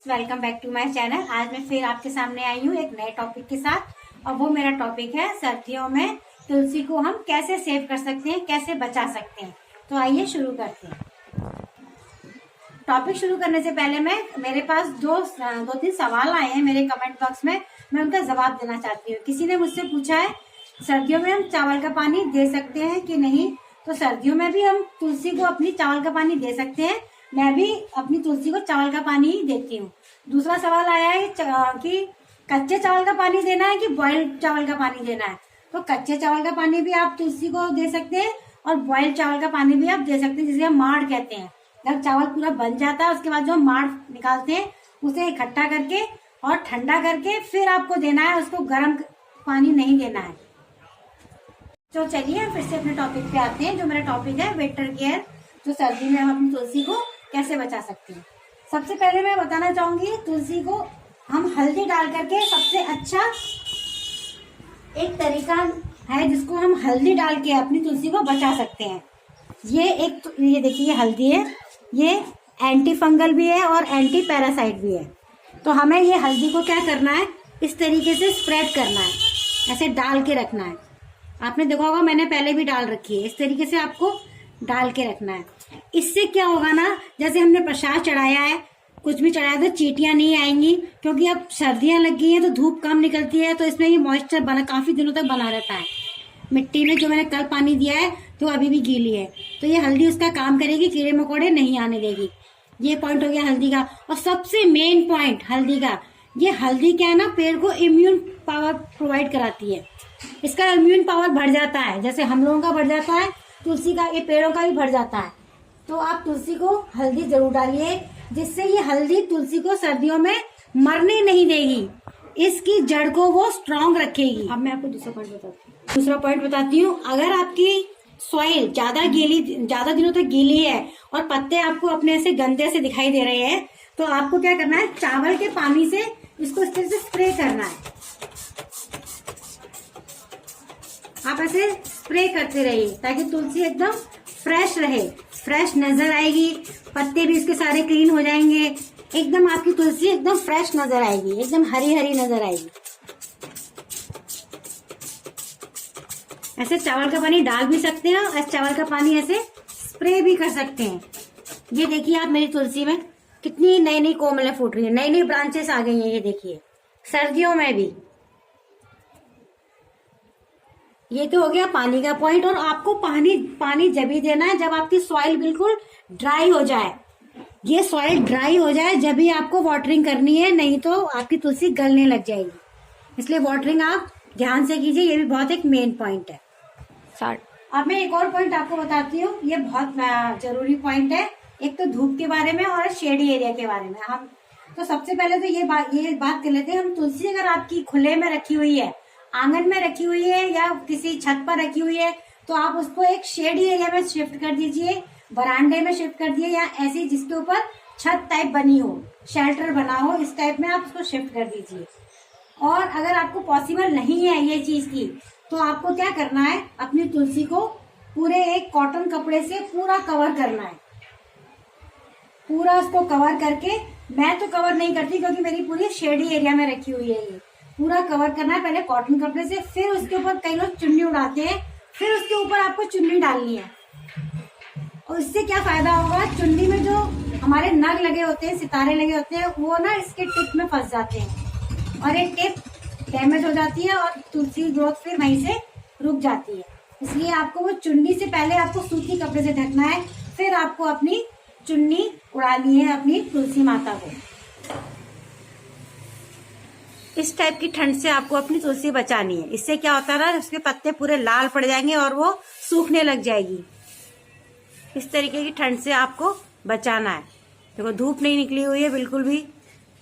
Welcome back to my channel. आज मैं फिर आपके सामने आई हूँ एक नए टॉपिक के साथ और वो मेरा टॉपिक है सर्दियों में तुलसी को हम कैसे सेव कर सकते हैं, कैसे बचा सकते हैं। तो आइए शुरू करते हैं। टॉपिक शुरू करने से पहले मेरे पास दो तीन सवाल आए हैं मेरे कमेंट बॉक्स में, मैं उनका जवाब देना चाहती हूँ। किसी ने मुझसे पूछा है सर्दियों में हम चावल का पानी दे सकते हैं कि नहीं। तो सर्दियों में भी हम तुलसी को अपनी चावल का पानी दे सकते हैं। मैं भी अपनी तुलसी को चावल का पानी ही देती हूँ। दूसरा सवाल आया है कि कच्चे चावल का पानी देना है कि बॉइल्ड चावल का पानी देना है। तो कच्चे चावल का पानी भी आप तुलसी को दे सकते हैं और बॉइल्ड चावल का पानी भी आप दे सकते हैं, जिसे हम माड़ कहते हैं। जब चावल पूरा बन जाता है उसके बाद जो माड़ निकालते हैं उसे इकट्ठा करके और ठंडा करके फिर आपको देना है, उसको गर्म पानी नहीं देना है। तो चलिए फिर से अपने टॉपिक पे आते हैं। जो मेरा टॉपिक है विंटर केयर, जो सर्दी में हम अपनी तुलसी को कैसे बचा सकते हैं। सबसे पहले मैं बताना चाहूंगी तुलसी को हम हल्दी डाल करके सबसे अच्छा एक तरीका है जिसको हम हल्दी डाल के अपनी तुलसी को बचा सकते हैं। ये देखिए ये हल्दी है, ये एंटी फंगल भी है और एंटी पैरासाइट भी है। तो हमें ये हल्दी को क्या करना है, इस तरीके से स्प्रेड करना है, ऐसे डाल के रखना है। आपने देखा होगा मैंने पहले भी डाल रखी है, इस तरीके से आपको डाल के रखना है। इससे क्या होगा ना, जैसे हमने प्रसाद चढ़ाया है, कुछ भी चढ़ाया तो चींटियां नहीं आएंगी, क्योंकि अब सर्दियां लग गई हैं तो धूप कम निकलती है, तो इसमें ये मॉइस्चर बना काफी दिनों तक बना रहता है। मिट्टी में जो मैंने कल पानी दिया है तो अभी भी गीली है, तो ये हल्दी उसका काम करेगी, कीड़े मकोड़े नहीं आने देगी। ये पॉइंट हो गया हल्दी का। और सबसे मेन पॉइंट हल्दी का, ये हल्दी क्या है ना, पेड़ को इम्यून पावर प्रोवाइड कराती है। इसका इम्यून पावर बढ़ जाता है, जैसे हम लोगों का बढ़ जाता है, तुलसी का, ये पेड़ों का भी बढ़ जाता है। तो आप तुलसी को हल्दी जरूर डालिए, जिससे ये हल्दी तुलसी को सर्दियों में मरने नहीं देगी, इसकी जड़ को वो स्ट्रांग रखेगी। अब मैं आपको दूसरा पॉइंट बताती हूँ। अगर आपकी सॉइल ज्यादा दिनों तक गीली है और पत्ते आपको अपने ऐसे गंदे से दिखाई दे रहे हैं, तो आपको क्या करना है, चावल के पानी से इसको इस तरह से स्प्रे करना है। आप ऐसे स्प्रे करते रहिए ताकि तुलसी एकदम फ्रेश रहे, फ्रेश नजर आएगी, पत्ते भी इसके सारे क्लीन हो जाएंगे, एकदम आपकी तुलसी एकदम फ्रेश नजर आएगी, एकदम हरी हरी नजर आएगी। ऐसे चावल का पानी डाल भी सकते हैं और चावल का पानी ऐसे स्प्रे भी कर सकते हैं। ये देखिए आप मेरी तुलसी में कितनी नई नई कोमलें फूट रही है, नई नई ब्रांचेस आ गई हैं। ये देखिए सर्दियों में भी। ये तो हो गया पानी का पॉइंट। और आपको पानी जब ही देना है जब आपकी सॉइल बिल्कुल ड्राई हो जाए। ये सॉइल ड्राई हो जाए जब ही आपको वाटरिंग करनी है, नहीं तो आपकी तुलसी गलने लग जाएगी। इसलिए वाटरिंग आप ध्यान से कीजिए, ये भी बहुत एक मेन पॉइंट है। अब मैं एक और पॉइंट आपको बताती हूँ, ये बहुत जरूरी पॉइंट है। एक तो धूप के बारे में और शेडी एरिया के बारे में। हम तो सबसे पहले तो ये बात कर लेते हैं। हम तुलसी अगर आपकी खुले में रखी हुई है, आंगन में रखी हुई है या किसी छत पर रखी हुई है, तो आप उसको एक शेडी एरिया में शिफ्ट कर दीजिए, बरामदे में शिफ्ट कर दिए, या ऐसी जिसके ऊपर छत टाइप बनी हो, शेल्टर बना हो, इस टाइप में आप उसको शिफ्ट कर दीजिए। और अगर आपको पॉसिबल नहीं है ये चीज की, तो आपको क्या करना है, अपनी तुलसी को पूरे एक कॉटन कपड़े से पूरा कवर करना है। पूरा उसको कवर करके, मैं तो कवर नहीं करती क्योंकि मेरी पूरी शेडी एरिया में रखी हुई है, ये पूरा कवर करना है पहले कॉटन कपड़े से। फिर उसके ऊपर कई लोग चुन्नी उड़ाते हैं, फिर उसके ऊपर आपको चुन्नी डालनी है। और इससे क्या फायदा होगा, चुन्नी में जो हमारे नग लगे होते हैं, सितारे लगे होते हैं, वो ना इसके टिप में फंस जाते हैं और एक टिप डैमेज हो जाती है और तुलसी ग्रोथ फिर वहीं से रुक जाती है। इसलिए आपको वो चुन्नी से पहले आपको सूती कपड़े से ढकना है, फिर आपको अपनी चुन्नी उड़ानी है अपनी तुलसी माता को। इस टाइप की ठंड से आपको अपनी तुलसी बचानी है। इससे क्या होता है ना, उसके पत्ते पूरे लाल पड़ जाएंगे और वो सूखने लग जाएगी। इस तरीके की ठंड से आपको बचाना है। देखो धूप नहीं निकली हुई है बिल्कुल भी,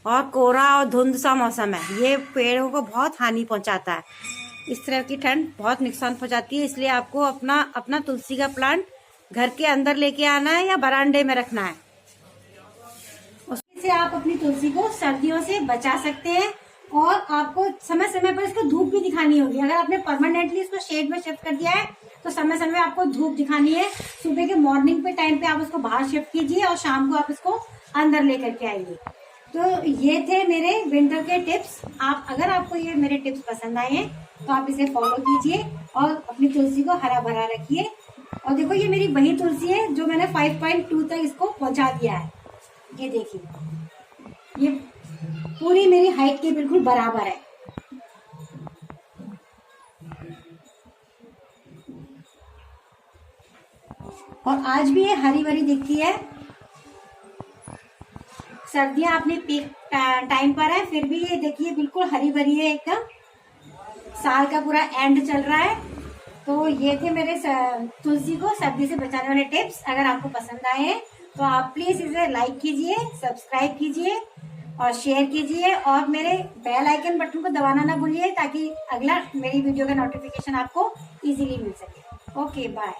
और कोहरा और धुंध सा मौसम है, ये पेड़ों को बहुत हानि पहुंचाता है। इस तरह की ठंड बहुत नुकसान पहुंचाती है। इसलिए आपको अपना तुलसी का प्लांट घर के अंदर लेके आना है या बरामदे में रखना है। उससे आप अपनी तुलसी को सर्दियों से बचा सकते हैं। और आपको समय समय पर इसको धूप भी दिखानी होगी। अगर आपने परमानेंटली इसको शेड में शिफ्ट कर दिया है तो समय समय आपको धूप दिखानी है। सुबह के मॉर्निंग पे टाइम पे आप उसको बाहर शिफ्ट कीजिए और शाम को आप इसको अंदर लेकर के आइए। तो ये थे मेरे विंटर के टिप्स। आप अगर आपको ये मेरे टिप्स पसंद आए हैं तो आप इसे फॉलो कीजिए और अपनी तुलसी को हरा भरा रखिए। और देखो ये मेरी वही तुलसी है जो मैंने 5.2 तक इसको पहुंचा दिया है। ये देखिए, ये पूरी मेरी हाइट के बिल्कुल बराबर है। और आज भी ये हरी भरी दिखती है। सर्दियां अपने पीक टाइम पर है, फिर भी ये देखिए बिल्कुल हरी भरी है एकदम। साल का पूरा एंड चल रहा है। तो ये थे मेरे तुलसी को सर्दी से बचाने वाले टिप्स। अगर आपको पसंद आए हैं तो आप प्लीज इसे लाइक कीजिए, सब्सक्राइब कीजिए और शेयर कीजिए और मेरे बेल आइकन बटन को दबाना ना भूलिए ताकि अगला मेरी वीडियो का नोटिफिकेशन आपको इजीली मिल सके। Okay, bye.